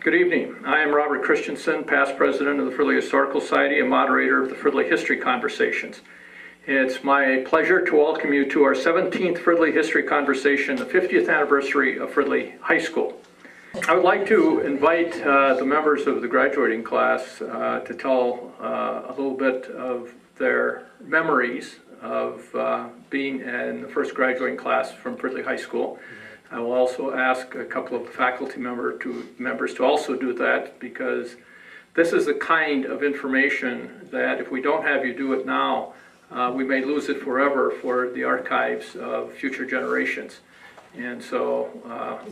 Good evening. I am Robert Christensen, past president of the Fridley Historical Society and moderator of the Fridley History Conversations. It's my pleasure to welcome you to our 17th Fridley History Conversation, the 50th anniversary of Fridley High School. I would like to invite the members of the graduating class to tell a little bit of their memories of being in the first graduating class from Fridley High School. I will also ask a couple of the faculty members to also do that, because this is the kind of information that if we don't have you do it now, we may lose it forever for the archives of future generations. And so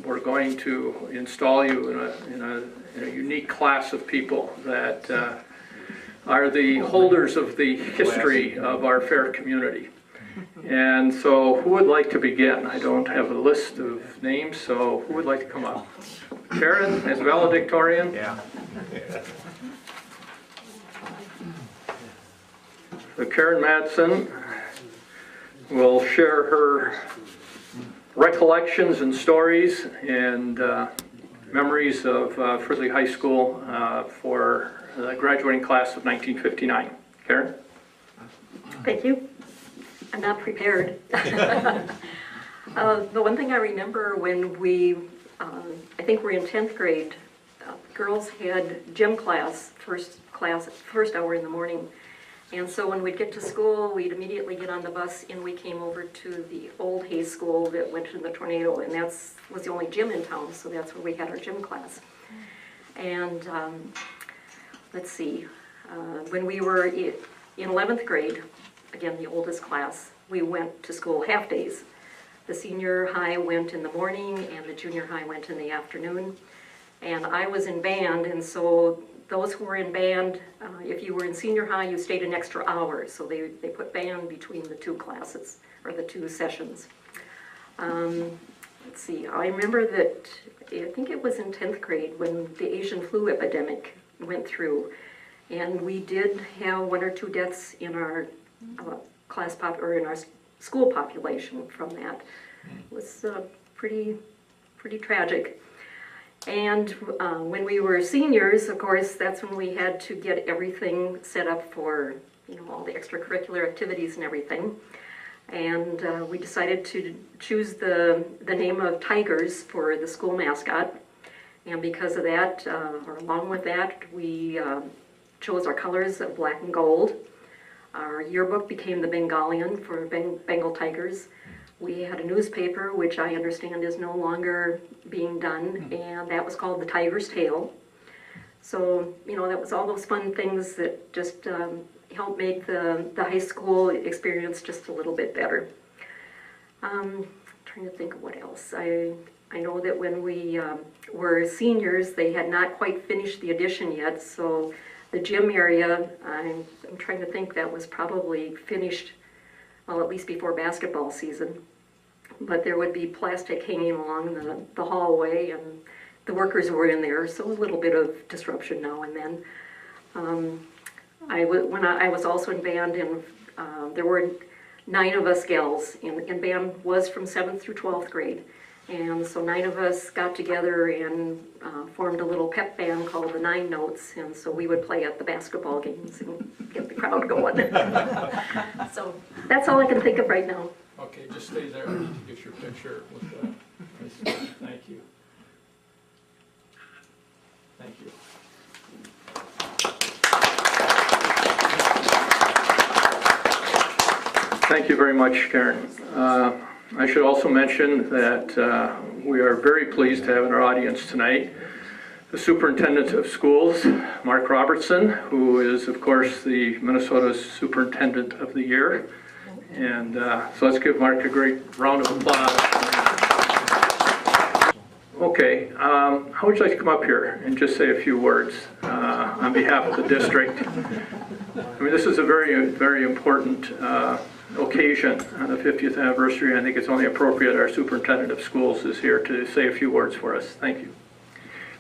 we're going to install you in a unique class of people that are the holders of the history of our fair community. And so who would like to begin? I don't have a list of names, so who would like to come up? Karen, as valedictorian? Yeah. So Karen Madsen will share her recollections and stories and memories of Fridley High School for the graduating class of 1959. Karen? Thank you. I'm not prepared. The one thing I remember when we, I think we're in 10th grade, girls had gym class, first hour in the morning. And so when we'd get to school, we'd immediately get on the bus and we came over to the old Hay School that went to the Tornado, and that was the only gym in town, so that's where we had our gym class. And let's see, when we were in 11th grade, again, the oldest class, we went to school half days. The senior high went in the morning and the junior high went in the afternoon. And I was in band, and so those who were in band, if you were in senior high, you stayed an extra hour. So they put band between the two classes, or the two sessions. Let's see, I remember that, I think it was in 10th grade when the Asian flu epidemic went through. And we did have one or two deaths in our in our school population from that. It was pretty tragic. And when we were seniors, of course, that's when we had to get everything set up for, all the extracurricular activities and everything. And we decided to choose the name of Tigers for the school mascot. And because of that, or along with that, we chose our colors of black and gold. Our yearbook became the Bengalian for Bengal Tigers. We had a newspaper, which I understand is no longer being done, and that was called The Tiger's Tale. So, that was all those fun things that just helped make the high school experience just a little bit better. Trying to think of what else. I know that when we were seniors, they had not quite finished the addition yet, so the gym area, I'm trying to think, that was probably finished, well, at least before basketball season. But there would be plastic hanging along the hallway, and the workers were in there, so a little bit of disruption now and then. When I was also in band, and there were 9 of us gals, and band was from 7th through 12th grade. And so 9 of us got together and formed a little pep band called the 9 Notes, and so we would play at the basketball games and get the crowd going. So that's all I can think of right now. Okay, just stay there. I need to get your picture with the. Thank you. Thank you. Thank you very much, Karen. I should also mention that we are very pleased to have in our audience tonight the Superintendent of Schools, Mark Robertson, who is, of course, the Minnesota's Superintendent of the Year. And so let's give Mark a great round of applause. Okay, how would you like to come up here and just say a few words on behalf of the district? I mean, this is a very, very important occasion on the 50th anniversary. I think it's only appropriate our Superintendent of Schools is here to say a few words for us. Thank you.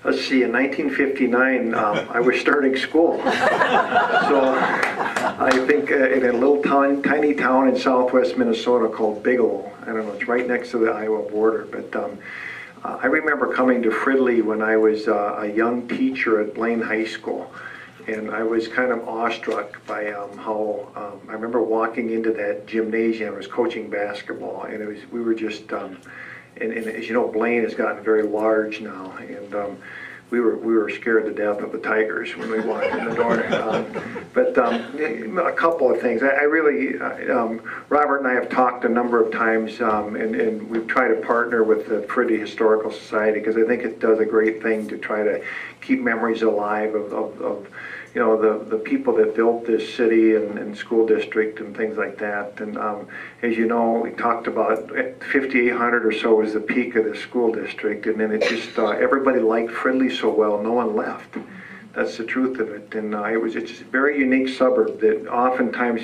Let's see, in 1959, I was starting school. So I think in a little tiny town in southwest Minnesota called Bigelow. I don't know, it's right next to the Iowa border. But I remember coming to Fridley when I was a young teacher at Fridley High School, and I was kind of awestruck by how I remember walking into that gymnasium. I was coaching basketball, and we were just and as you know, Blaine has gotten very large now, and we were scared to death of the Tigers when we walked in the door. But a couple of things. I really, Robert and I have talked a number of times, and we've tried to partner with the Fridley Historical Society, because I think it does a great thing to try to keep memories alive of you know, the people that built this city and school district and things like that. And as you know, we talked about 5,800 or so was the peak of the school district, and then it just, everybody liked Fridley so well, no one left. That's the truth of it. And it's a very unique suburb that oftentimes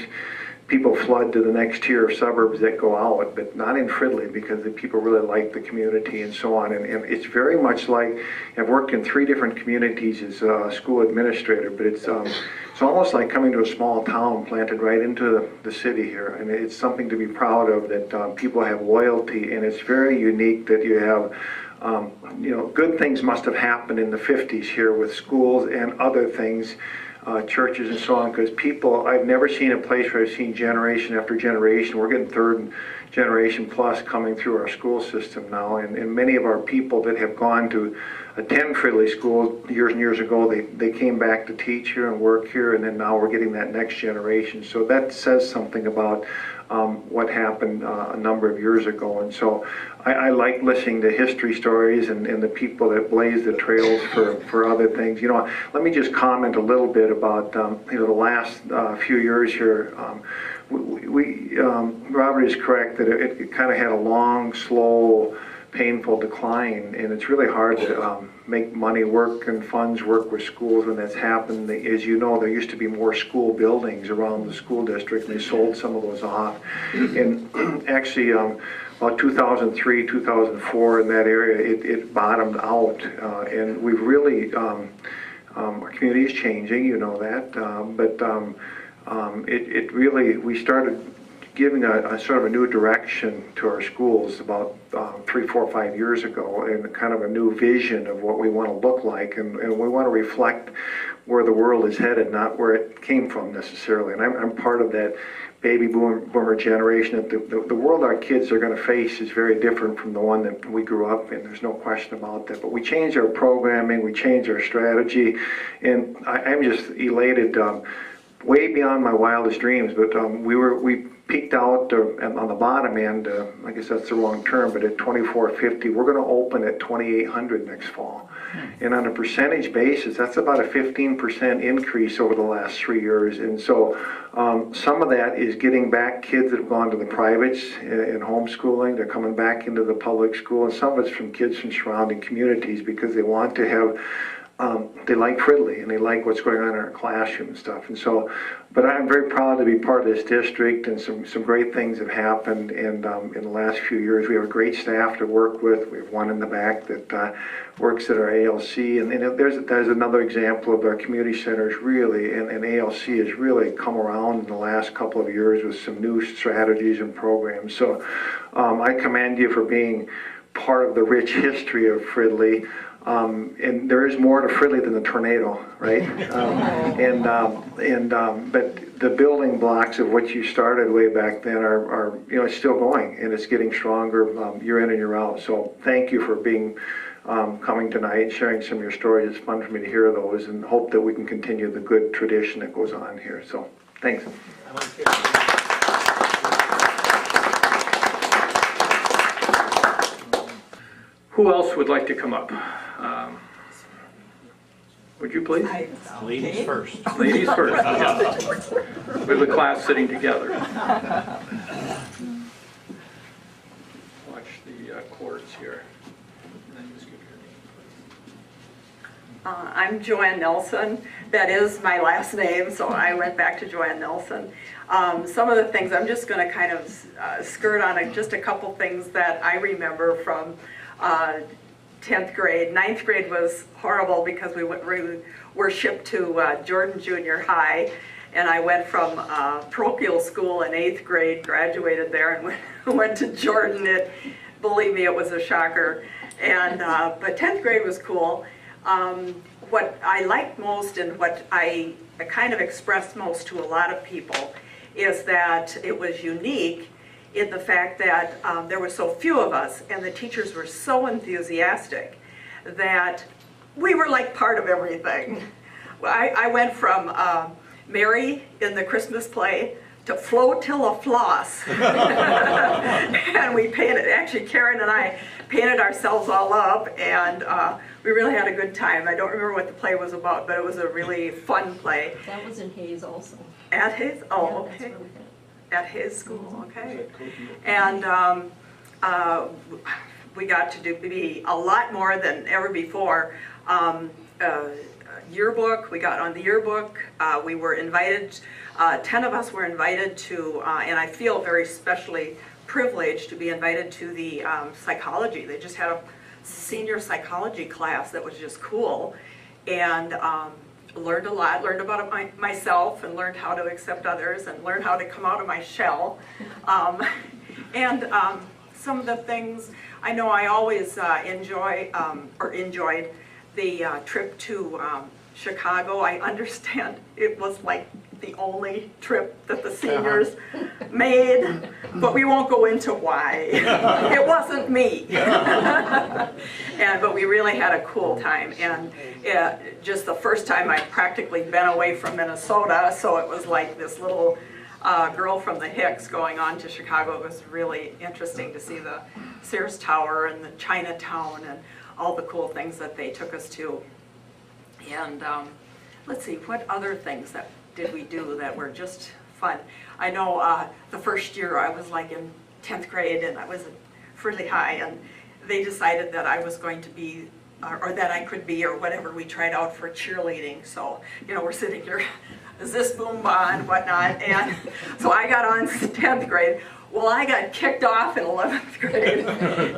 people flood to the next tier of suburbs that go out, but not in Fridley, because the people really like the community and so on. And it's very much like, I've worked in 3 different communities as a school administrator, but it's almost like coming to a small town planted right into the city here. And it's something to be proud of, that people have loyalty, and it's very unique that you have you know, good things must have happened in the 50s here with schools and other things, churches and so on, because people, I've never seen a place where I've seen generation after generation. We're getting 3rd generation plus coming through our school system now, and many of our people that have gone to attend Fridley School years and years ago, they came back to teach here and work here, and then now we're getting that next generation. So that says something about what happened a number of years ago. And so I like listening to history stories and the people that blaze the trails for other things. You know, let me just comment a little bit about you know, the last few years here. Robert is correct that it kind of had a long, slow, painful decline, and it's really hard to make money work and funds work with schools when that's happened. As you know, there used to be more school buildings around the school district, and they sold some of those off. And actually, about 2003, 2004, in that area, it bottomed out, and we've really, our community is changing, you know that, but it really, we started giving a sort of a new direction to our schools about 3, 4, 5 years ago, and kind of a new vision of what we want to look like, and we want to reflect where the world is headed, not where it came from necessarily. And I'm part of that baby boomer generation. That the world our kids are going to face is very different from the one that we grew up in. There's no question about that. But we changed our programming, we changed our strategy, and I'm just elated, way beyond my wildest dreams. But we peaked out on the bottom end, I guess that's the wrong term, but at 2450, we're going to open at 2800 next fall. And on a percentage basis, that's about a 15% increase over the last 3 years. And so some of that is getting back kids that have gone to the privates in homeschooling. They're coming back into the public school, and some of it's from kids from surrounding communities, because they want to have they like Fridley, and they like what's going on in our classroom and stuff. And so, but I'm very proud to be part of this district, and some great things have happened. And in the last few years, we have a great staff to work with. We have one in the back that works at our ALC, and there's another example of our community centers really, and ALC has really come around in the last couple of years with some new strategies and programs. So I commend you for being part of the rich history of Fridley. And there is more to Fridley than the tornado, right? But the building blocks of what you started way back then are you know, it's still going, and it's getting stronger year in and year out. So thank you for being coming tonight and sharing some of your stories. It's fun for me to hear those, and hope that we can continue the good tradition that goes on here. So thanks. Who else would like to come up? Would you please? Ladies first. Ladies first. Yeah. We have the class sitting together. Watch the chords here. And then just give your name, please. I'm Joanne Nelson. That is my last name, so I went back to Joanne Nelson. Some of the things, I'm just going to kind of skirt on just a couple things that I remember from 10th grade. 9th grade was horrible because we were shipped to Jordan Junior High, and I went from parochial school in 8th grade, graduated there, and went to Jordan. Believe me, it was a shocker. And, but 10th grade was cool. What I liked most and what I kind of expressed most to a lot of people is that it was unique in the fact that there were so few of us and the teachers were so enthusiastic that we were like part of everything. I went from Mary in the Christmas play to Flotilla Floss. And we painted, actually Karen and I painted ourselves all up, and we really had a good time. I don't remember what the play was about, but it was a really fun play. That was in Hayes also. At Hayes? Oh, Yeah, okay. that's where we had it. At Hayes School, okay. And we got to be a lot more than ever before. Yearbook, we got on the yearbook. We were invited, 10 of us were invited to, and I feel very specially privileged to be invited to the psychology. They just had a senior psychology class that was just cool, and learned a lot, learned about myself, and learned how to accept others, and learned how to come out of my shell. And some of the things, I know I always enjoyed the trip to Chicago. I understand it was like the only trip that the seniors made, but we won't go into why. It wasn't me. But we really had a cool time, and just the first time I'd practically been away from Minnesota, so it was like this little girl from the Hicks going on to Chicago. It was really interesting to see the Sears Tower and the Chinatown and all the cool things that they took us to. And let's see, what other things that did we do that were just fun? I know the first year I was like in 10th grade and I was at Fridley High, and they decided that I was going to be, or that I could be, or whatever. We tried out for cheerleading. So, you know, we're sitting here, is this boom and whatnot, and so I got on 10th grade. Well, I got kicked off in 11th grade,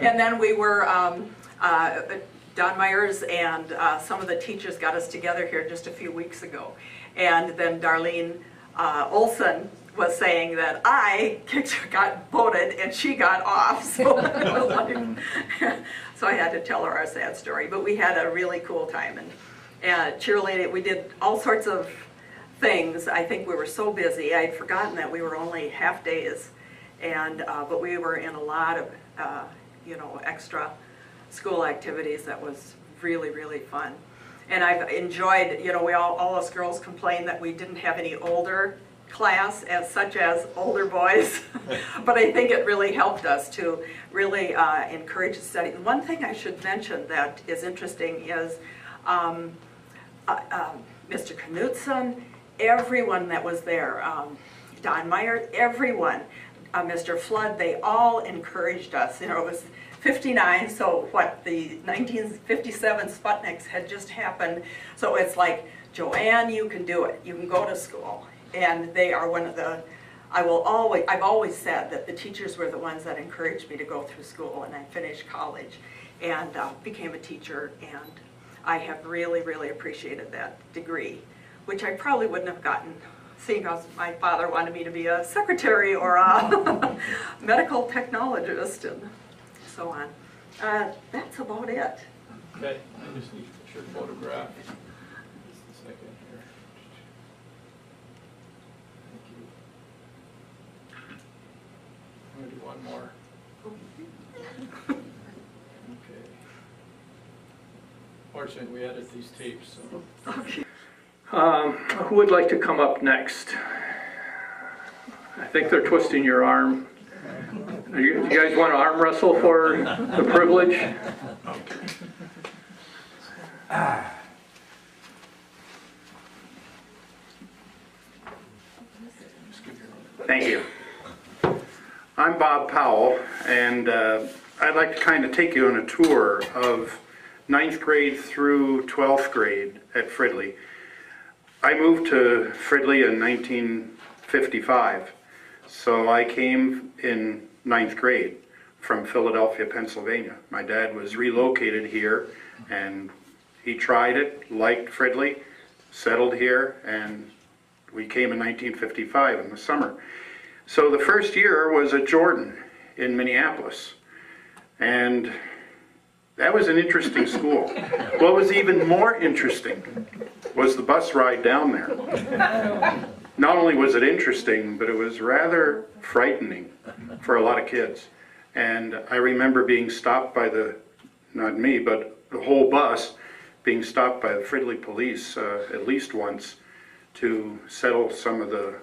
and then we were, Don Myers and some of the teachers got us together here just a few weeks ago. And then Darlene Olson was saying that I got voted and she got off. So, it was like, so I had to tell her our sad story. But we had a really cool time. And cheerleading, we did all sorts of things. I think we were so busy. I had forgotten that we were only half days. And, but we were in a lot of, you know, extra school activities that was really, really fun. And I've enjoyed, you know, all us girls complained that we didn't have any older class, as such as older boys, but I think it really helped us to really encourage study. One thing I should mention that is interesting is Mr. Knutson, everyone that was there, Don Meyer, everyone, Mr. Flood, they all encouraged us. You know, it was 59, so what, the 1957 Sputniks had just happened, so it's like, Joanne, you can do it, you can go to school. And they are one of the, I've always said that the teachers were the ones that encouraged me to go through school, and I finished college and became a teacher, and I have really, really appreciated that degree, which I probably wouldn't have gotten, seeing as my father wanted me to be a secretary or a medical technologist and so on. That's about it. Okay, I just need to put your photograph. Just a second here. Thank you. I'm going to do one more. Okay. Fortunately, we edit these tapes. So. Okay. Who would like to come up next? I think they're twisting your arm. You guys want to arm wrestle for the privilege? Thank you. I'm Bob Powell, and I'd like to kind of take you on a tour of 9th grade through 12th grade at Fridley. I moved to Fridley in 1955, so I came in 9th grade from Philadelphia, Pennsylvania. My dad was relocated here, and he tried it, liked Fridley, settled here, and we came in 1955 in the summer. So the first year was at Jordan in Minneapolis, and That was an interesting school. What was even more interesting was the bus ride down there. Not only was it interesting, but it was rather frightening for a lot of kids. And I remember being stopped by not me, but the whole bus being stopped by the Fridley police at least once to settle some of the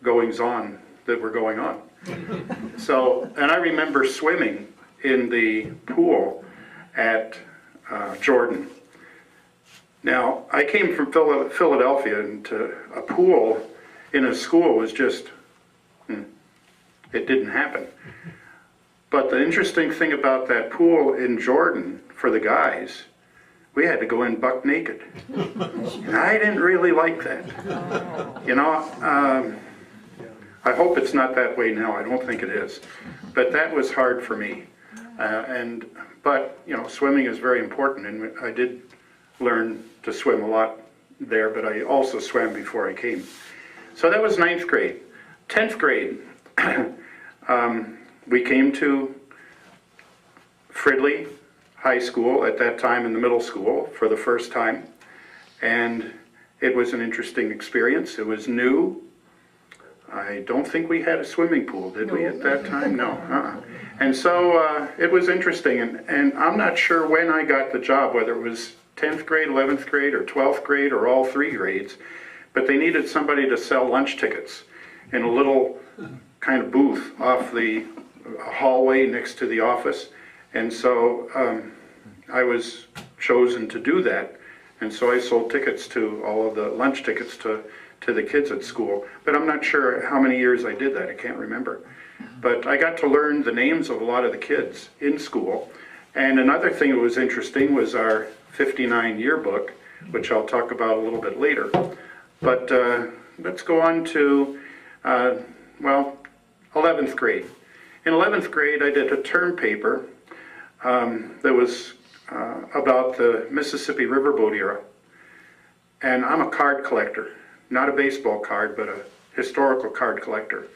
goings-on that were going on. So, and I remember swimming in the pool at Jordan. Now, I came from Philadelphia, and a pool in a school was just, it didn't happen. But the interesting thing about that pool in Jordan, for the guys, we had to go in buck naked. And I didn't really like that. You know, I hope it's not that way now. I don't think it is. But that was hard for me. But, you know, swimming is very important, and I did learn to swim a lot there, but I also swam before I came. So that was 9th grade. 10th grade, we came to Fridley High School at that time, in the middle school, for the first time, and it was an interesting experience. It was new. I don't think we had a swimming pool, did we, at that time? No. And so it was interesting, and I'm not sure when I got the job, whether it was 10th grade, 11th grade, or 12th grade, or all 3 grades, but they needed somebody to sell lunch tickets in a little kind of booth off the hallway next to the office. And so I was chosen to do that, and so I sold tickets to all of the lunch tickets to the kids at school. But I'm not sure how many years I did that. I can't remember. But I got to learn the names of a lot of the kids in school. And another thing that was interesting was our 59 yearbook, which I'll talk about a little bit later. But let's go on to, 11th grade. In 11th grade, I did a term paper that was about the Mississippi Riverboat era. And I'm a card collector, not a baseball card, but a historical card collector.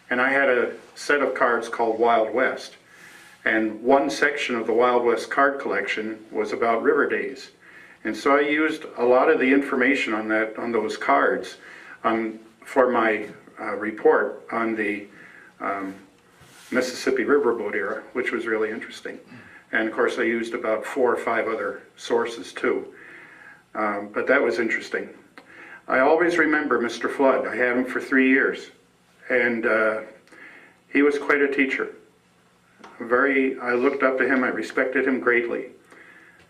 And I had a set of cards called Wild West. And one section of the Wild West card collection was about river days. And so I used a lot of the information on those cards for my report on the Mississippi Riverboat era, which was really interesting. And of course I used about 4 or 5 other sources too. But that was interesting. I always remember Mr. Flood. I had him for 3 years. And he was quite a teacher. I looked up to him, I respected him greatly.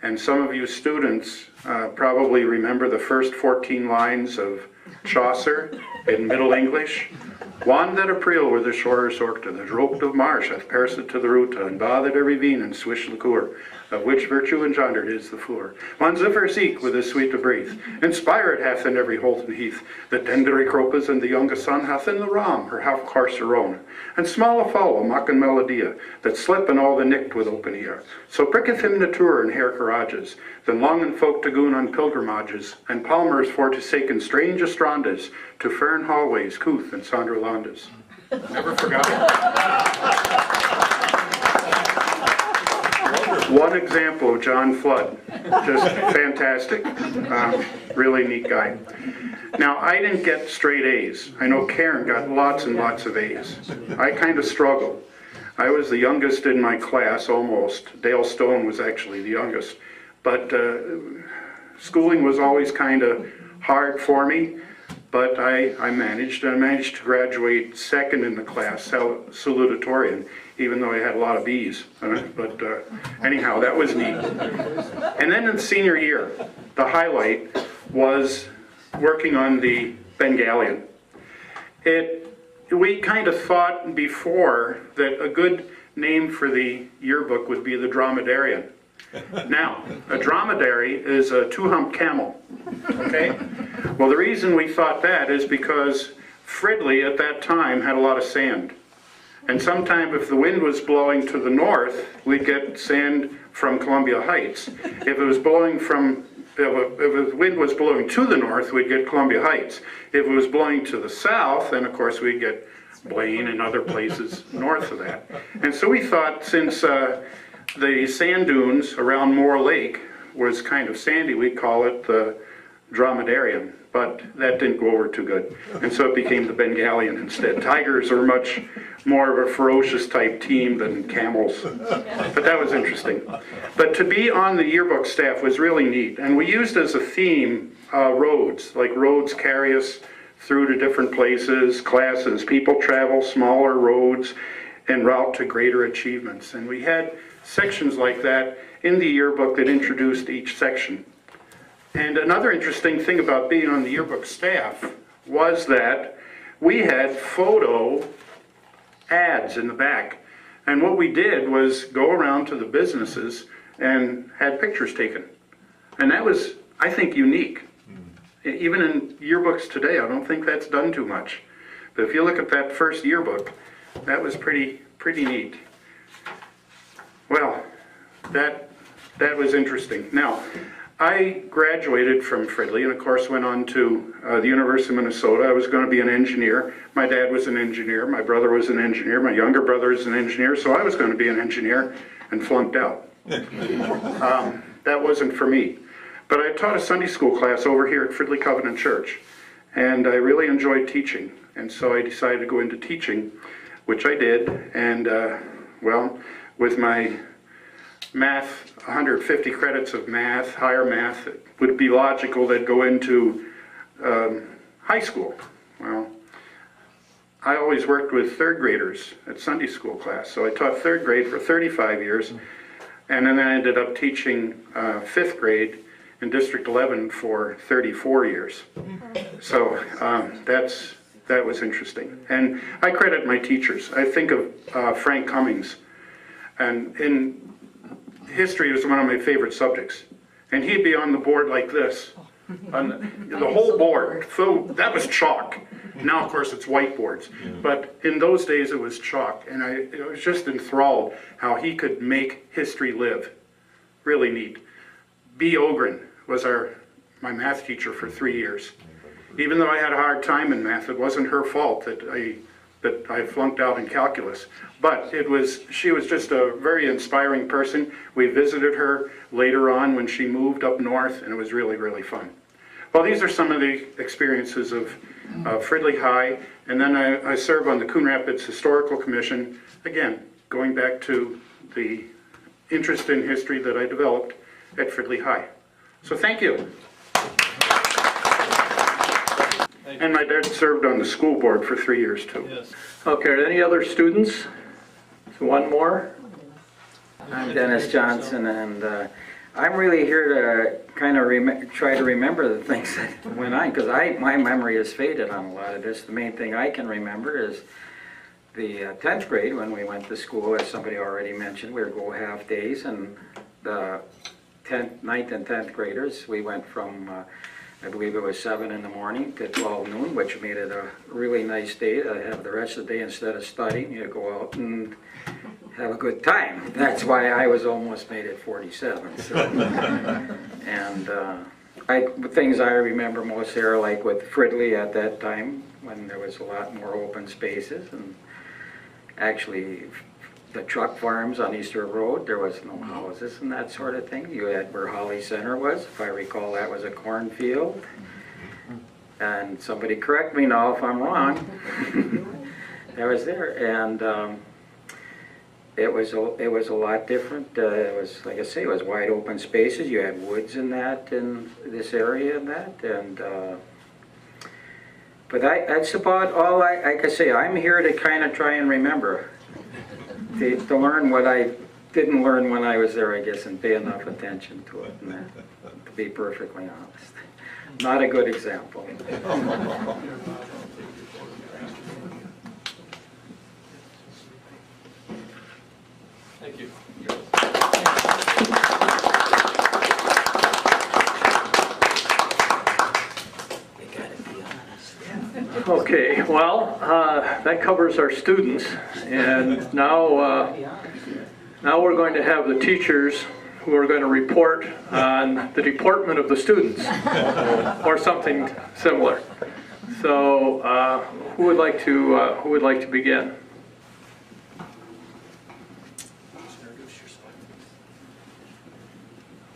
And some of you students probably remember the first 14 lines of Chaucer in Middle English. Wan that April where the shores orkta, the dropt of marsh hath pierced to the ruta, and bathed every vein and swish liqueur, of which virtue engendered is the floor. Wan ziffer seek with his sweet to breathe, inspired hath in every holt and heath, the tender cropas and the youngest son hath in the ram her half course her own, and small a fowl, mock and melodia, that slip in all the nict with open ear. So pricketh him nature and hair courages, then long and folk to goon on pilgrimages, and palmers for to sake in strange estrandas, to fern hallways, couth and sandralandas. Never forgot it. One example of John Flood, just fantastic, really neat guy. Now, I didn't get straight A's. I know Karen got lots and lots of A's. I kind of struggled. I was the youngest in my class, almost. Dale Stone was actually the youngest. But schooling was always kind of hard for me, but I managed. I managed to graduate second in the class, salutatorian, even though I had a lot of B's. But anyhow, that was neat. And then in senior year, the highlight was working on the Bengalian. We kind of thought before that a good name for the yearbook would be the Dromedarian. Now, a dromedary is a 2-hump camel, okay? Well, the reason we thought that is because Fridley at that time had a lot of sand. And sometime if the wind was blowing to the north, we'd get sand from Columbia Heights. If the wind was blowing to the north, we'd get Columbia Heights. If it was blowing to the south, then of course we'd get Blaine and other places north of that. And so we thought, since the sand dunes around Moore Lake was kind of sandy. We call it the Dromedarian, but that didn't go over too good. And so it became the Bengalian instead. Tigers are much more of a ferocious type team than camels. But that was interesting. But to be on the yearbook staff was really neat. And we used as a theme roads, like roads carry us through to different places, classes. People travel smaller roads en route to greater achievements. And we had sections like that in the yearbook that introduced each section. And another interesting thing about being on the yearbook staff was that we had photo ads in the back. And what we did was go around to the businesses and had pictures taken. And that was, I think, unique. Even in yearbooks today, I don't think that's done too much. But if you look at that first yearbook, that was pretty neat. Well, that was interesting. Now, I graduated from Fridley and of course went on to the University of Minnesota. I was going to be an engineer. My dad was an engineer, my brother was an engineer, my younger brother is an engineer, so I was going to be an engineer and flunked out. That wasn't for me. But I taught a Sunday school class over here at Fridley Covenant Church, and I really enjoyed teaching, and so I decided to go into teaching, which I did, and well, with my math, 150 credits of math, higher math, it would be logical that go into high school. Well, I always worked with third graders at Sunday school class, so I taught third grade for 35 years, and then I ended up teaching fifth grade in District 11 for 34 years. So that was interesting. And I credit my teachers. I think of Frank Cummings, and in history was one of my favorite subjects. And he'd be on the board like this, on the whole board. So that was chalk. Now, of course, it's whiteboards. But in those days, it was chalk. And I was just enthralled how he could make history live. Really neat. B. Ogren was my math teacher for 3 years. Even though I had a hard time in math, it wasn't her fault that I flunked out in calculus. But she was just a very inspiring person. We visited her later on when she moved up north, and it was really, really fun. Well, these are some of the experiences of Fridley High, and then I serve on the Coon Rapids Historical Commission, again, going back to the interest in history that I developed at Fridley High. So thank you. And my dad served on the school board for 3 years too. Yes. Okay, are there any other students? So one more. I'm Dennis Johnson, and I'm really here to kind of try to remember the things that went on, because my memory has faded on a lot of this. The main thing I can remember is the 10th grade when we went to school, as somebody already mentioned. We were go half days, and the 9th and 10th graders, we went from I believe it was 7 in the morning to 12 noon, which made it a really nice day to have the rest of the day. Instead of studying, you go out and have a good time. That's why I was almost made at 47. So. And things I remember most there, like with Fridley at that time, when there was a lot more open spaces, and actually the truck farms on Easter Road, there was no houses and that sort of thing. You had where Holly Center was, if I recall, that was a cornfield. And somebody correct me now if I'm wrong. That was there, and it was a lot different. It was, like I say, it was wide open spaces. You had woods in this area and that, and but that's about all I can say. I'm here to kind of try and remember. To learn what I didn't learn when I was there, I guess, and pay enough attention to it, and to be perfectly honest. Not a good example. Thank you. Okay, well, that covers our students, and now we're going to have the teachers who are going to report on the deportment of the students, or something similar. So, who would like to begin?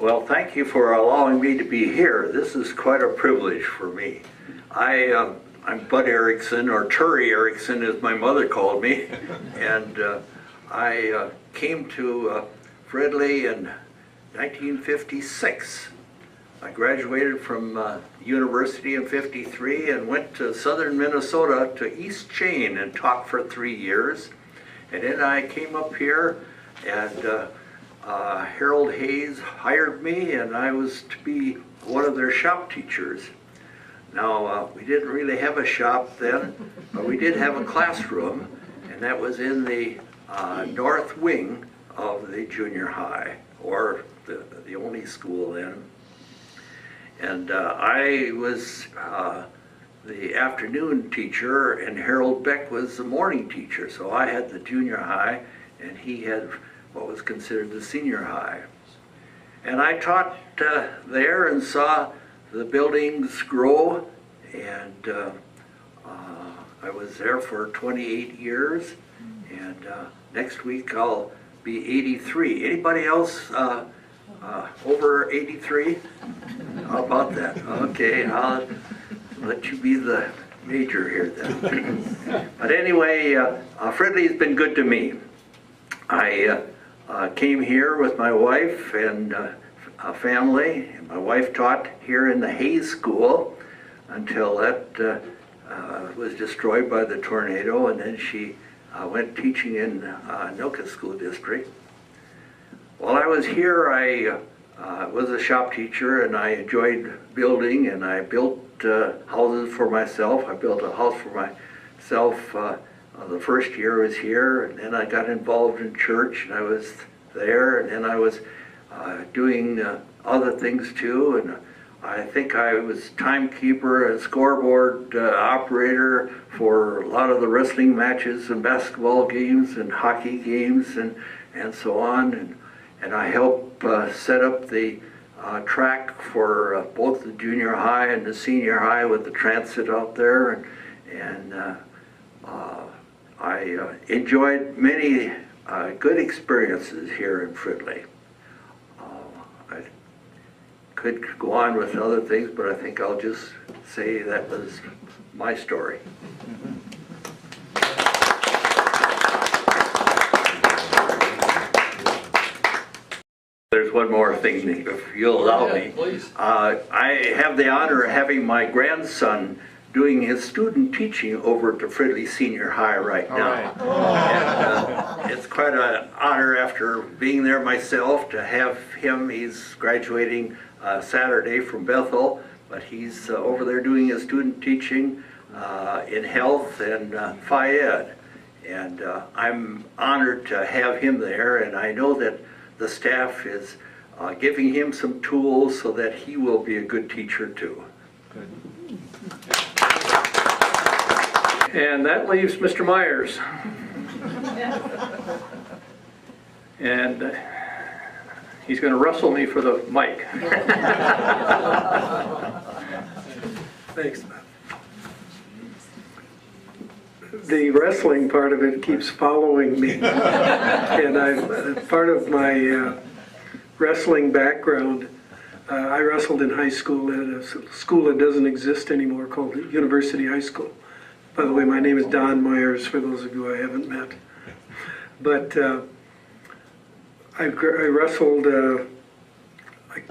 Well, thank you for allowing me to be here. This is quite a privilege for me. I'm Bud Erickson, or Turi Erickson as my mother called me, and I came to Fridley in 1956. I graduated from university in '53 and went to southern Minnesota to East Chain and taught for 3 years. And then I came up here, and Harold Hayes hired me, and I was to be one of their shop teachers. Now, we didn't really have a shop then, but we did have a classroom, and that was in the north wing of the junior high, or the only school then. And I was the afternoon teacher, and Harold Beck was the morning teacher. So I had the junior high, and he had what was considered the senior high. And I taught there and saw the buildings grow, and I was there for 28 years, and next week I'll be 83. Anybody else over 83? How about that? Okay, I'll let you be the major here then. But anyway, Fridley's been good to me. I came here with my wife and family. My wife taught here in the Hayes School until that was destroyed by the tornado, and then she went teaching in Noka School District. While I was here, I was a shop teacher, and I enjoyed building, and I built houses for myself. I built a house for myself the first year I was here, and then I got involved in church, and I was there, and then I was doing other things too, and I think I was timekeeper and scoreboard operator for a lot of the wrestling matches and basketball games and hockey games and so on, and I helped set up the track for both the junior high and the senior high with the transit out there, and I enjoyed many good experiences here in Fridley. I could go on with other things, but I think I'll just say that was my story. There's one more thing, if you'll allow me. Please. I have the honor of having my grandson doing his student teaching over at the Fridley Senior High right now. And, it's quite an honor after being there myself to have him. He's graduating Saturday from Bethel, but he's over there doing his student teaching in health and Phi Ed. And I'm honored to have him there, and I know that the staff is giving him some tools so that he will be a good teacher too. Good. And that leaves Mr. Myers. And he's going to wrestle me for the mic. Thanks. The wrestling part of it keeps following me. And part of my wrestling background, I wrestled in high school at a school that doesn't exist anymore called University High School. By the way, my name is Don Myers, for those of you I haven't met. But I wrestled, I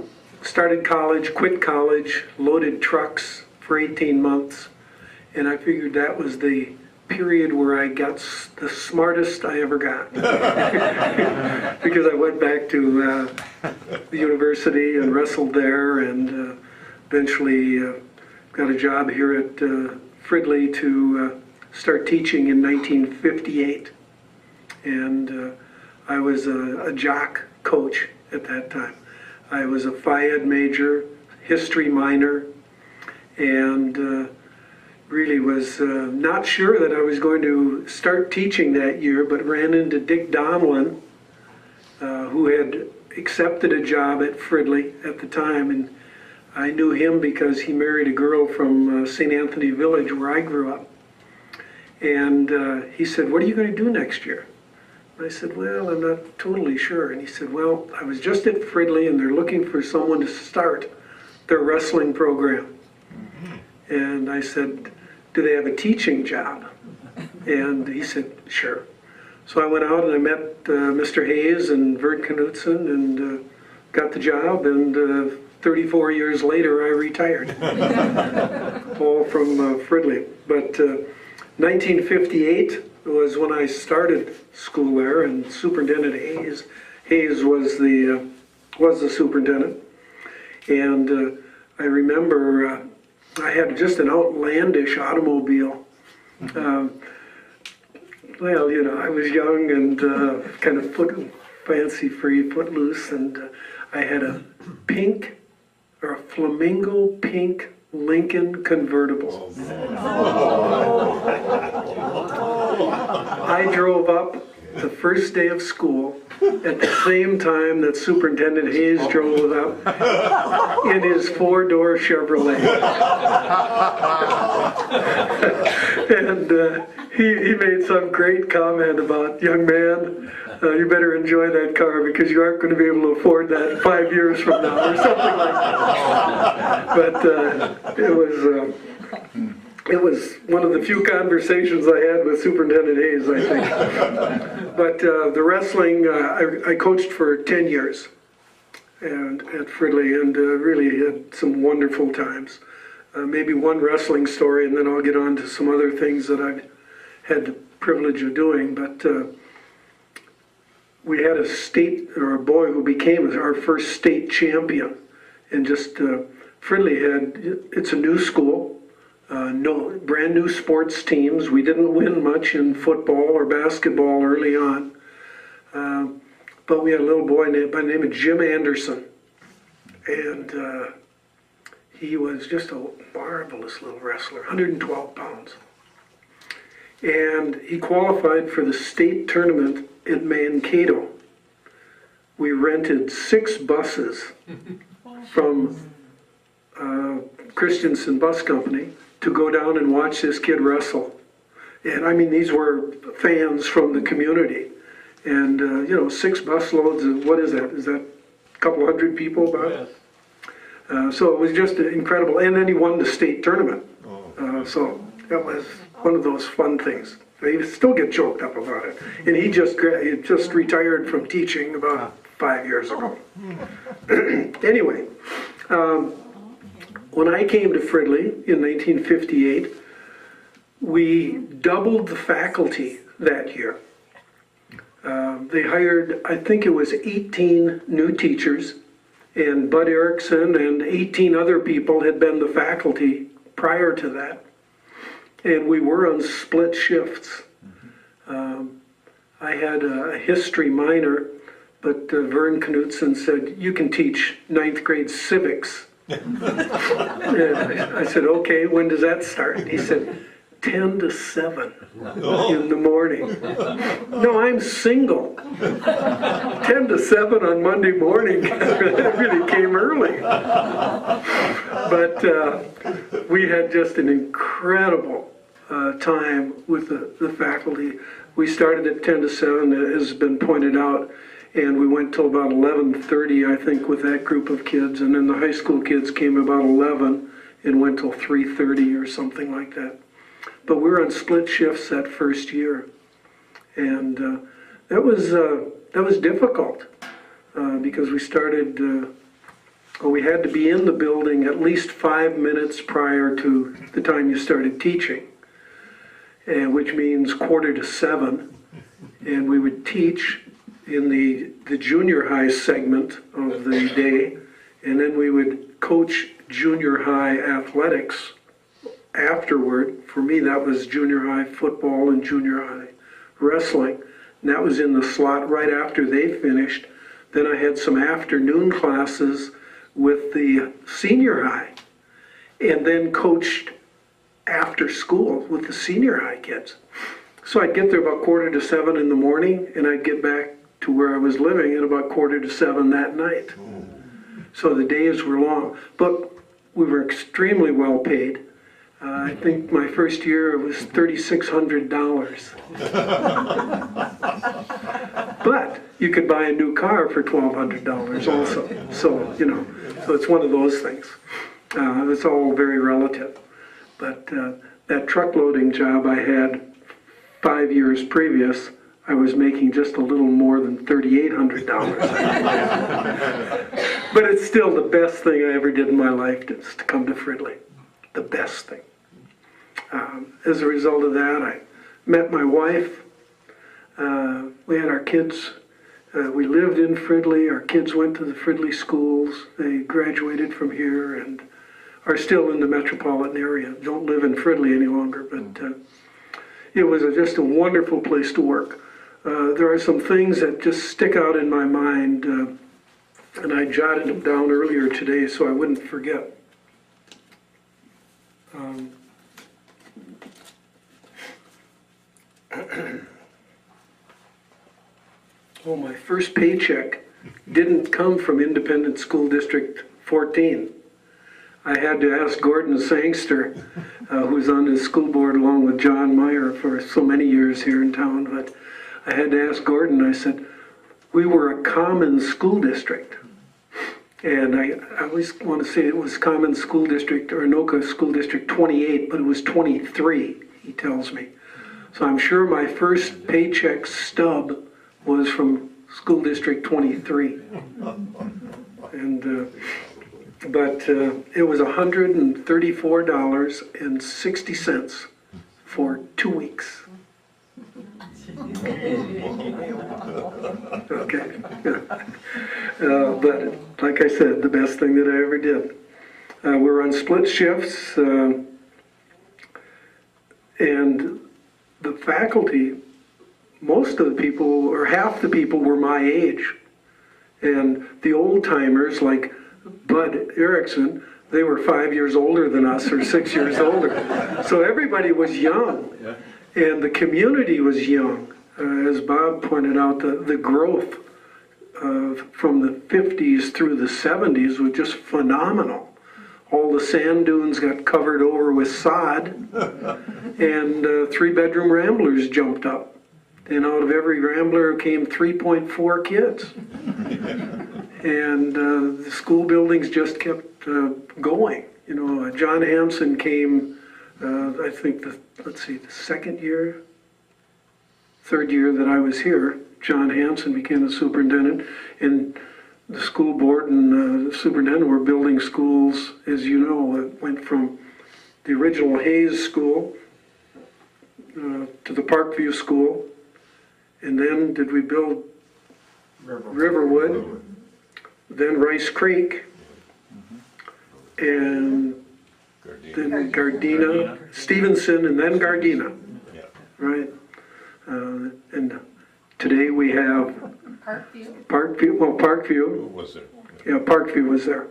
started college, quit college, loaded trucks for 18 months, and I figured that was the period where I got the smartest I ever got. Because I went back to the university and wrestled there, and eventually got a job here at Fridley to start teaching in 1958. And I was a jock coach at that time. I was a Phi Ed major, history minor, and really was not sure that I was going to start teaching that year, but ran into Dick Donlin, who had accepted a job at Fridley at the time, and I knew him because he married a girl from St. Anthony Village, where I grew up. And he said, "What are you going to do next year?" I said, well, I'm not totally sure. And he said, well, I was just at Fridley and they're looking for someone to start their wrestling program. And I said, do they have a teaching job? And he said, sure. So I went out and I met Mr. Hayes and Vern Knutson and got the job, and 34 years later I retired. All from Fridley. But 1958 was when I started school there, and Superintendent Hayes was the superintendent. And I remember I had just an outlandish automobile. Well, you know, I was young and kind of fancy-free, footloose, and I had a flamingo pink Lincoln convertible. I drove up the first day of school at the same time that Superintendent Hayes drove up in his four-door Chevrolet. And he made some great comment about, young man, you better enjoy that car because you aren't going to be able to afford that 5 years from now, or something like that. But it was one of the few conversations I had with Superintendent Hayes, I think. But the wrestling, I coached for 10 years and at Fridley, and really had some wonderful times. Maybe one wrestling story, and then I'll get on to some other things that I've had the privilege of doing. But we had a boy who became our first state champion. And just Fridley it's a new school, no brand new sports teams. We didn't win much in football or basketball early on. But we had a little boy by the name of Jim Anderson. And he was just a marvelous little wrestler, 112 pounds. And he qualified for the state tournament in Mankato. We rented 6 buses from Christensen Bus Company to go down and watch this kid wrestle. And I mean, these were fans from the community. And, 6 busloads of, what is that? Is that a couple hundred people about? Yes. So it was just incredible. And then he won the state tournament. So that was one of those fun things. They still get choked up about it. And he just retired from teaching about 5 years ago. Anyway, when I came to Fridley in 1958, we doubled the faculty that year. They hired, I think it was 18 new teachers, and Bud Erickson and 18 other people had been the faculty prior to that. And we were on split shifts. I had a history minor, but Vern Knutson said, you can teach 9th grade civics. And I said, okay, when does that start? And he said, 10 to 7 in the morning. No, I'm single. 10 to 7 on Monday morning. That really came early. But we had just an incredible time with the faculty. We started at 10 to 7, as has been pointed out, and we went till about 11:30, I think, with that group of kids. And then the high school kids came about 11 and went till 3:30 or something like that. But we were on split shifts that first year, and that was difficult because we started. We had to be in the building at least 5 minutes prior to the time you started teaching, which means 6:45, and we would teach in the junior high segment of the day, and then we would coach junior high athletics afterward. For me, that was junior high football and junior high wrestling, and that was in the slot right after they finished. Then I had some afternoon classes with the senior high, and then coached after school with the senior high kids. So I'd get there about 6:45 in the morning, and I'd get back to where I was living at about 6:45 that night. So the days were long, but we were extremely well paid. I think my first year it was $3,600. But you could buy a new car for $1,200 also. So, you know, so it's one of those things. It's all very relative. But that truck loading job I had 5 years previous, I was making just a little more than $3,800. But it's still the best thing I ever did in my life, is to come to Fridley. The best thing. As a result of that, I met my wife. We had our kids. We lived in Fridley. Our kids went to the Fridley schools. They graduated from here and are still in the metropolitan area. Don't live in Fridley any longer, but it was just a wonderful place to work. There are some things that just stick out in my mind, and I jotted them down earlier today so I wouldn't forget. Oh, my first paycheck didn't come from Independent School District 14. I had to ask Gordon Sangster, who's on the school board along with John Meyer for so many years here in town, but I had to ask Gordon. I said, we were a common school district. And I always want to say it was Common School District, or Anoka School District 28, but it was 23, he tells me. So I'm sure my first paycheck stub was from School District 23. And, but it was $134.60 for 2 weeks. Okay. But like I said, the best thing that I ever did. We're on split shifts, and the faculty, most of the people, or half the people, were my age. And the old timers, like Bud Erickson, they were 5 years older than us, or 6 years older. So everybody was young, and the community was young. As Bob pointed out, the growth from the 50s through the 70s was just phenomenal. All the sand dunes got covered over with sod, and 3-bedroom ramblers jumped up. And out of every rambler came 3.4 kids. And the school buildings just kept going. You know, John Hanson came, I think, the third year that I was here. John Hanson became the superintendent, and the school board and the superintendent were building schools. As you know, it went from the original Hayes School to the Parkview School, and then did we build Riverwood, then Rice Creek, and then Gardena, Stevenson, and then Gardena, right? And today we have Parkview was there? Yeah, Parkview was there.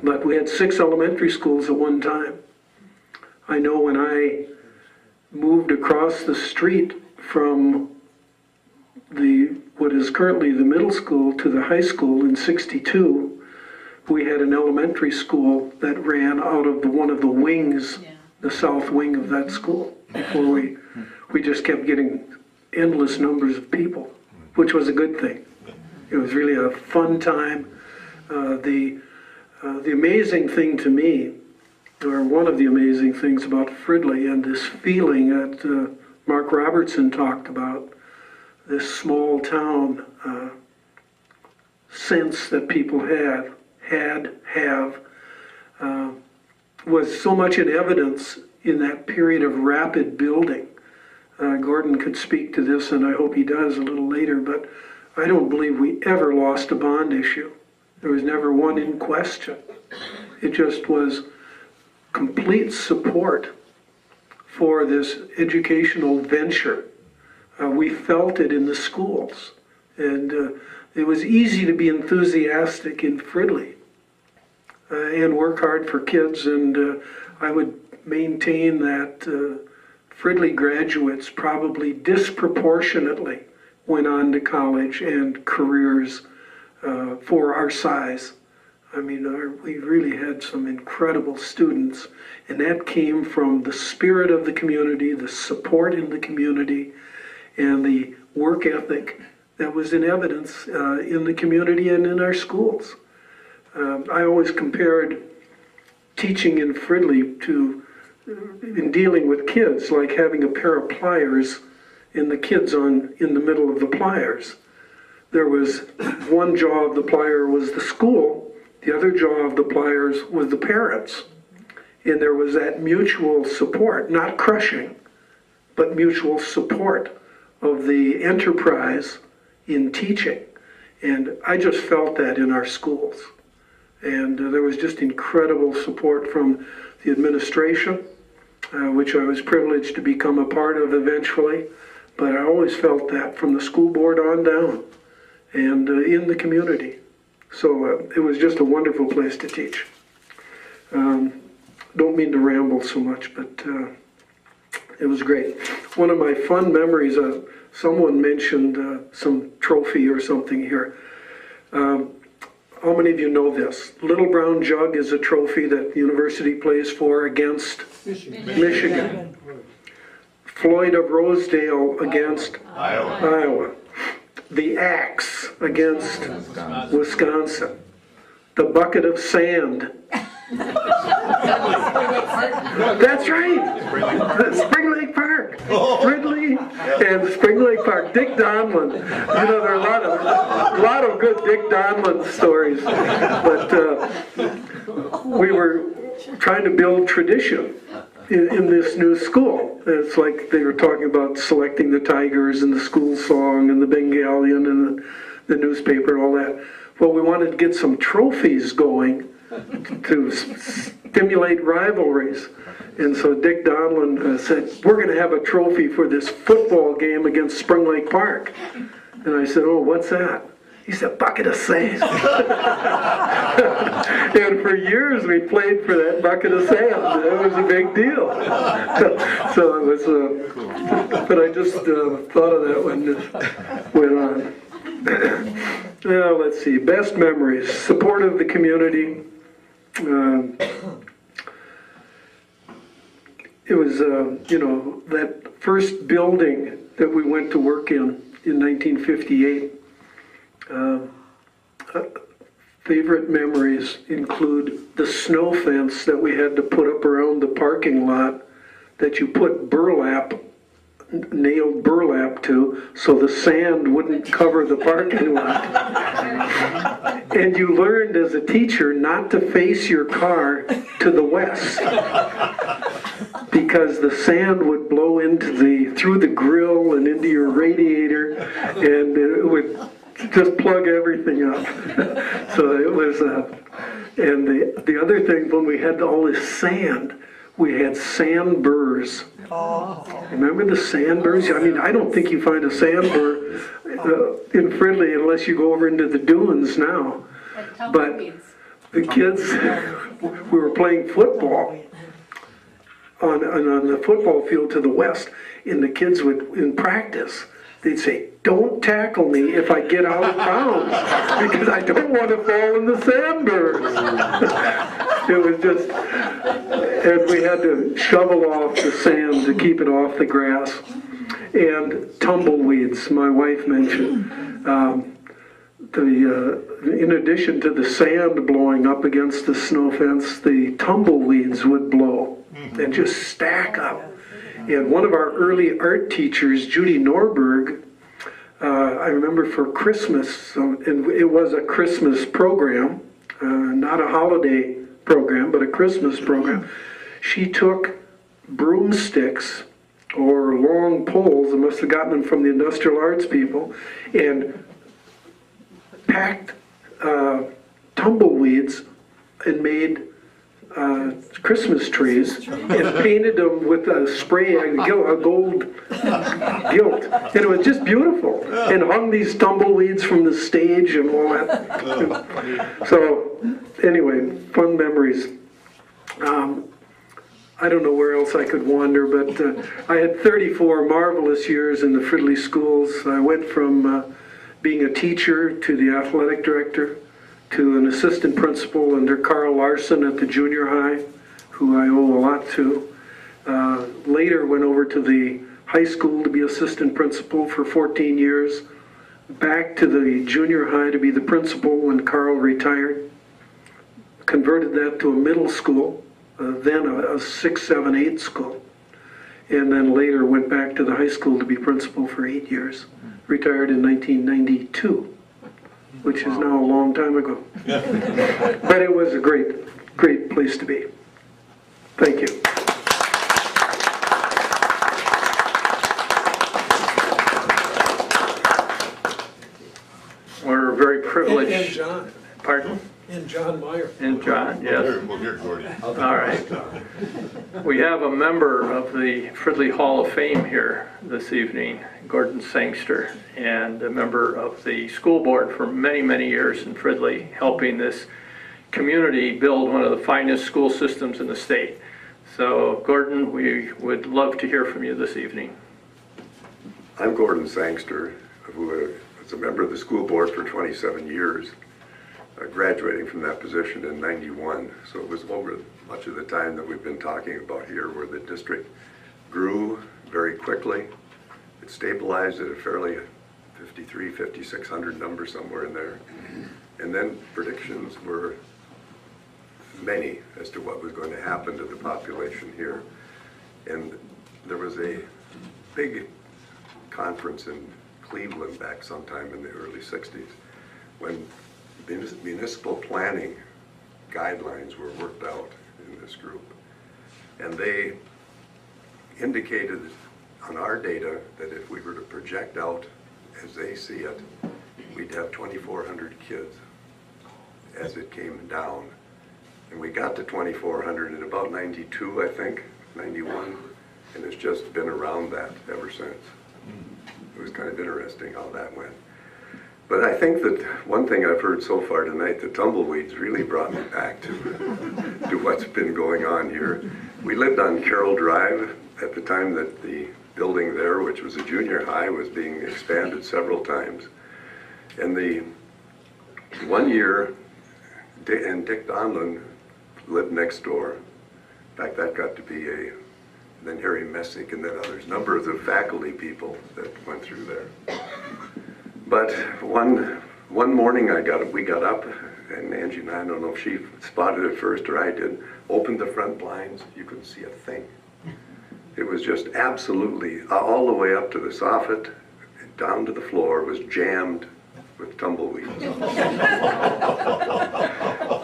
But we had 6 elementary schools at one time. I know when I moved across the street from what is currently the middle school to the high school in '62, we had an elementary school that ran out of one of the wings, the south wing of that school, before we just kept getting endless numbers of people, which was a good thing. It was really a fun time. The amazing thing to me, or one of the amazing things about Fridley, and this feeling that Mark Robertson talked about, this small town sense that people have, was so much in evidence in that period of rapid building. Gordon could speak to this, and I hope he does a little later, but I don't believe we ever lost a bond issue. There was never one in question. It just was complete support for this educational venture. We felt it in the schools, and it was easy to be enthusiastic in Fridley and work hard for kids, and I would maintain that Fridley graduates probably disproportionately went on to college and careers for our size. I mean, we really had some incredible students, and that came from the spirit of the community, the support in the community, and the work ethic that was in evidence in the community and in our schools. I always compared teaching in Fridley to, in dealing with kids, like having a pair of pliers and the kids in the middle of the pliers. There was one jaw of the plier was the school, the other jaw of the pliers was the parents. And there was that mutual support, not crushing, but mutual support of the enterprise in teaching. And I just felt that in our schools. And there was just incredible support from the administration, which I was privileged to become a part of eventually. But I always felt that from the school board on down and in the community. So it was just a wonderful place to teach. Don't mean to ramble so much, but it was great. One of my fun memories, someone mentioned some trophy or something here. How many of you know this? Little Brown Jug is a trophy that the university plays for against Michigan. Floyd of Rosedale against Iowa. The Axe against Wisconsin. The Bucket of Sand. That's right. Spring Lake Park. Fridley and Spring Lake Park. Dick Donlin. You know, there are a lot of good Dick Donlin stories. But we were trying to build tradition in this new school. It's like they were talking about selecting the Tigers and the school song and the Bengalian and the newspaper and all that. Well, we wanted to get some trophies going to stimulate rivalries. And so Dick Donlin said, we're going to have a trophy for this football game against Spring Lake Park. And I said, oh, what's that? He said, bucket of sand. And for years we played for that bucket of sand. It was a big deal. So it was, but I just thought of that when this went on. Now, let's see, best memories. Support of the community. It was, you know, that first building that we went to work in 1958. Favorite memories include the snow fence that we had to put up around the parking lot that you put nailed burlap to so the sand wouldn't cover the parking lot. And you learned as a teacher not to face your car to the west because the sand would blow through the grill and into your radiator, and it would just plug everything up. So it was, and the other thing, when we had all this sand, we had sand burrs. Oh. Remember the sand burrs? I mean, I don't think you find a sand burr in Fridley unless you go over into the dunes now. But the kids, we were playing football on the football field to the west, and the kids would, in practice, they'd say, don't tackle me if I get out of bounds, because I don't want to fall in the sandburrs. It was just, and we had to shovel off the sand to keep it off the grass. And tumbleweeds, my wife mentioned. In addition to the sand blowing up against the snow fence, the tumbleweeds would blow and just stack up. And one of our early art teachers, Judy Norberg, I remember for Christmas, and it was a Christmas program, not a holiday program, but a Christmas program. She took broomsticks or long poles, I must have gotten them from the industrial arts people, and packed tumbleweeds and made Christmas trees and painted them with a spray, a gold gilt. And it was just beautiful. And hung these tumbleweeds from the stage and all that. So, anyway, fun memories. I don't know where else I could wander, but I had 34 marvelous years in the Fridley schools. I went from being a teacher to the athletic director, to an assistant principal under Carl Larson at the junior high, who I owe a lot to. Later went over to the high school to be assistant principal for 14 years, back to the junior high to be the principal when Carl retired, converted that to a middle school, then a 6, 7, 8 school, and then later went back to the high school to be principal for 8 years, retired in 1992, which is now a long time ago. But it was a great place to be. Thank you. We're very privileged. And John. Pardon? And John Meyer. And John, yes. We'll hear Gordy. All right. We have a member of the Fridley Hall of Fame here this evening, Gordon Sangster, and a member of the school board for many, many years in Fridley, helping this community build one of the finest school systems in the state. So, Gordon, we would love to hear from you this evening. I'm Gordon Sangster, who was a member of the school board for 27 years, graduating from that position in '91. So it was over much of the time that we've been talking about here, where the district grew very quickly. It stabilized at a fairly 5,600 number, somewhere in there. And then predictions were many as to what was going to happen to the population here. And there was a big conference in Cleveland back sometime in the early 60s when municipal planning guidelines were worked out in this group. And they indicated on our data that if we were to project out as they see it, we'd have 2,400 kids as it came down. And we got to 2,400 in about 92, I think, 91, and it's just been around that ever since. It was kind of interesting how that went. But I think that one thing I've heard so far tonight, the tumbleweeds really brought me back to what's been going on here. We lived on Carroll Drive at the time that the building there, which was a junior high, was being expanded several times. And the one year, and Dick Donlin lived next door. In fact, that got to be then Harry Messick and then others, number of the faculty people that went through there. But one morning we got up, and Angie and I don't know if she spotted it first or I did, opened the front blinds, you couldn't see a thing. It was just absolutely, all the way up to the soffit, down to the floor, was jammed with tumbleweeds.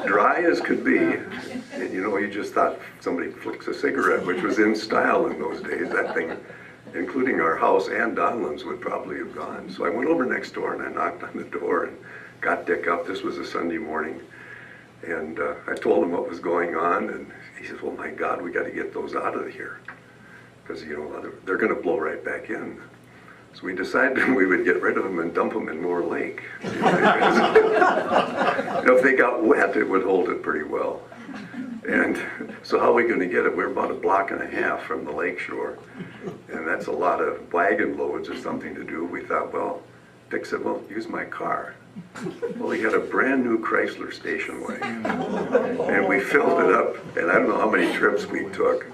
Dry as could be. And, you know, you just thought somebody flicks a cigarette, which was in style in those days. That thing, including our house and Donlan's, would probably have gone. So I went over next door and I knocked on the door and got Dick up. This was a Sunday morning. And I told him what was going on, and he says, well, my God, we got to get those out of here. Because, you know, they're going to blow right back in. So we decided we would get rid of them and dump them in Moore Lake. You know, if they got wet, it would hold it pretty well. And so how are we going to get it? We're about 1.5 blocks from the lake shore. And that's a lot of wagon loads or something to do. We thought, well, Dick said, well, use my car. Well, he had a brand new Chrysler station wagon. And we filled it up, and I don't know how many trips we took.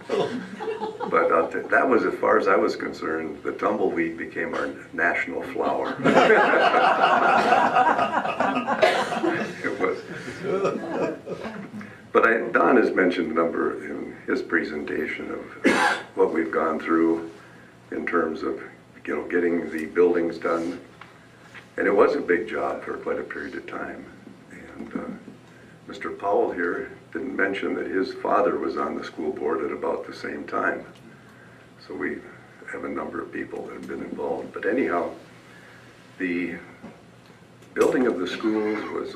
But that was, as far as I was concerned, the tumbleweed became our national flower. It was. But Don has mentioned a number in his presentation of what we've gone through in terms of, you know, getting the buildings done. And it was a big job for quite a period of time. And Mr. Powell here didn't mention that his father was on the school board at about the same time. So we have a number of people that have been involved. But anyhow, the building of the schools was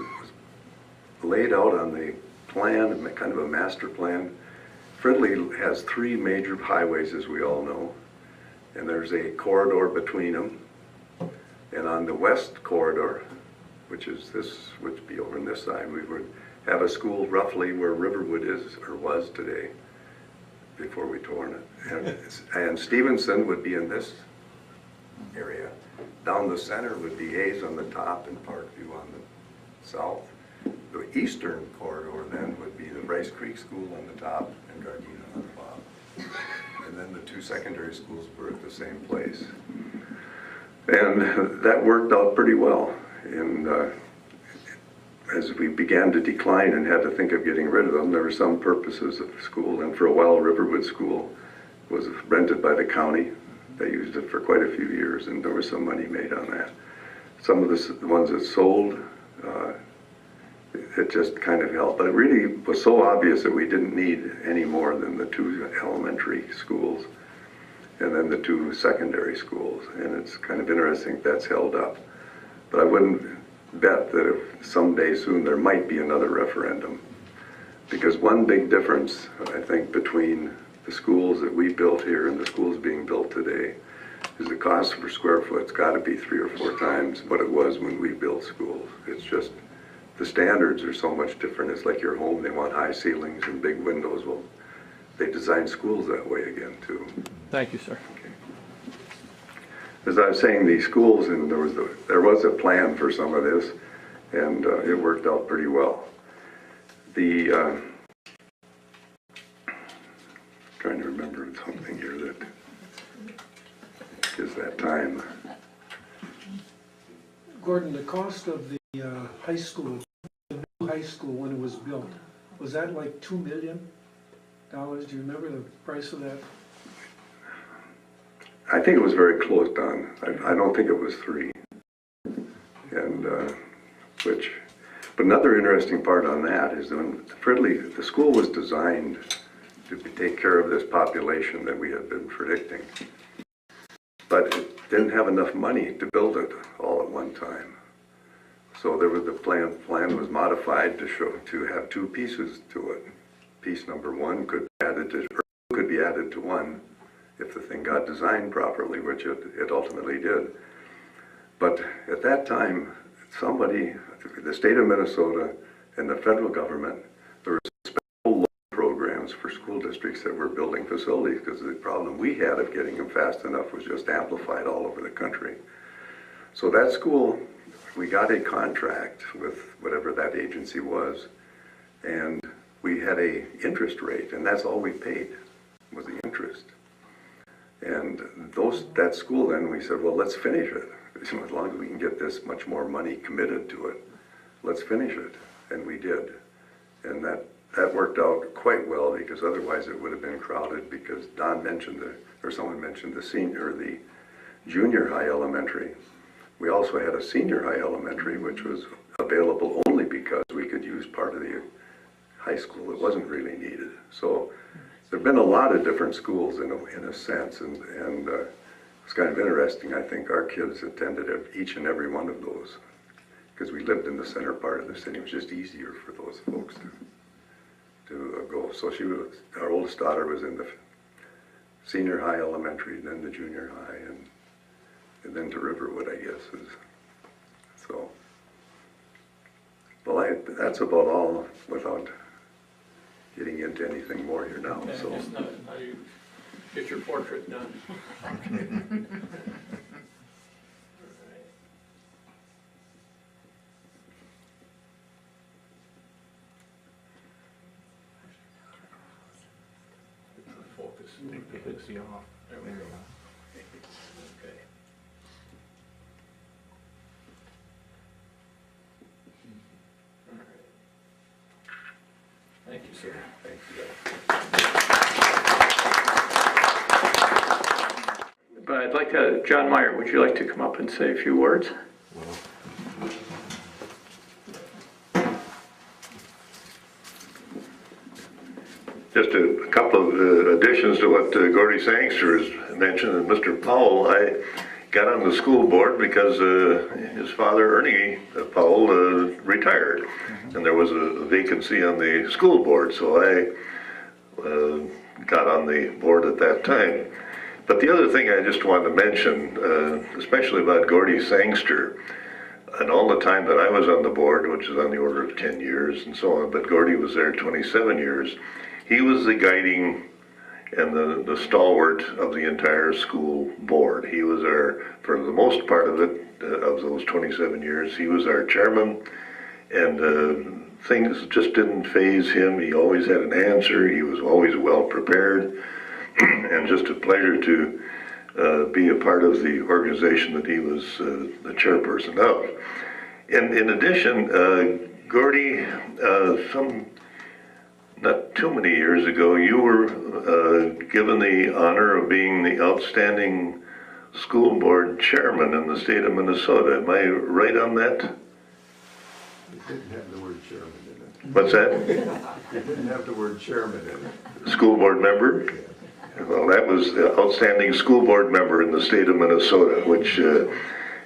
laid out on the plan, kind of a master plan. Fridley has 3 major highways, as we all know, and there's a corridor between them. And on the west corridor, which is this, would be over on this side, we would have a school roughly where Riverwood is, or was today, before we tore it. And Stevenson would be in this area. Down the center would be Hayes on the top and Parkview on the south. The eastern corridor then would be the Rice Creek School on the top and Gardena on the bottom. and then the 2 secondary schools were at the same place. And that worked out pretty well. And as we began to decline and had to think of getting rid of them, there were some purposes of school, and for a while Riverwood School was rented by the county. They used it for quite a few years, and there was some money made on that. Some of the ones that sold, it just kind of helped. But it really was so obvious that we didn't need any more than the 2 elementary schools and then the 2 secondary schools. And it's kind of interesting that's held up. But I wouldn't bet that if someday soon there might be another referendum. Because one big difference, I think, between the schools that we built here and the schools being built today is the cost per square foot's got to be 3 or 4 times what it was when we built schools. It's just, the standards are so much different. It's like your home, they want high ceilings and big windows. Well, they design schools that way again too. Thank you, sir. Okay. As I was saying, these schools, and there was a plan for some of this, and it worked out pretty well. Trying to remember something here that is that time. Gordon, the cost of the high school, the new high school when it was built, was that like $2 million? Do you remember the price of that? I think it was very close, Don. I don't think it was 3. And but another interesting part on that is when Fridley, the school was designed to take care of this population that we had been predicting. But it didn't have enough money to build it all at one time. So there was the plan was modified to have 2 pieces to it. Piece number 1 could be added to 1 if the thing got designed properly, which it ultimately did. But at that time, somebody, the state of Minnesota and the federal government, there were special loan programs for school districts that were building facilities, because the problem we had of getting them fast enough was just amplified all over the country. So that school, we got a contract with whatever that agency was, and we had a interest rate, and that's all we paid was the interest. And that school then, we said, well, let's finish it. As long as we can get this much more money committed to it, let's finish it. And we did. And that worked out quite well, because otherwise it would have been crowded, because Don mentioned someone mentioned the junior high elementary. We also had a senior high elementary, which was available only because we could use part of the high school that wasn't really needed. So there have been a lot of different schools in a sense, and it's kind of interesting. I think our kids attended each and every one of those, because we lived in the center part of the city. It was just easier for those folks to go. So our oldest daughter was in the senior high elementary, then the junior high, and then to Riverwood, I guess. So, well, that's about all without getting into anything more here now. Okay, So. just how you get your portrait done. Focus. Take the off. There we go. Okay. All right. Thank you, sir. Thank you. But I'd like to, John Meyer, would you like to come up and say a few words? Just a couple of additions to what Gordy Sangster has mentioned, and Mr. Powell. I got on the school board because his father, Ernie Powell, retired, and there was a vacancy on the school board, so I got on the board at that time. But the other thing I just wanted to mention, especially about Gordy Sangster, and all the time that I was on the board, which is on the order of 10 years and so on, but Gordy was there 27 years, he was the guiding and the stalwart of the entire school board. He was for the most part of it, of those 27 years, he was our chairman, and things just didn't faze him. He always had an answer. He was always well prepared. and just a pleasure to be a part of the organization that he was the chairperson of. In addition, Gordy, not too many years ago, you were given the honor of being the outstanding school board chairman in the state of Minnesota. Am I right on that? It didn't have the word chairman in it. What's that? It didn't have the word chairman in it. School board member? Well, that was the outstanding school board member in the state of Minnesota, which is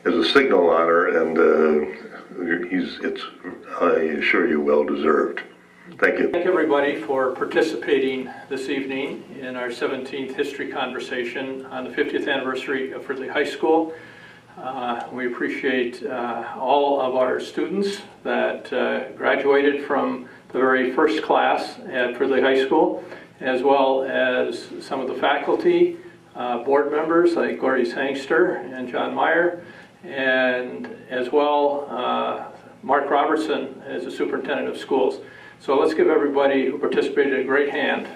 a signal honor, and I assure you, well deserved. Thank you. Thank everybody for participating this evening in our 17th history conversation on the 50th anniversary of Fridley High School. We appreciate all of our students that graduated from the very first class at Fridley High School, as well as some of the faculty, board members like Gordy Sangster and John Meyer, and as well Mark Robertson as the superintendent of schools. So let's give everybody who participated a great hand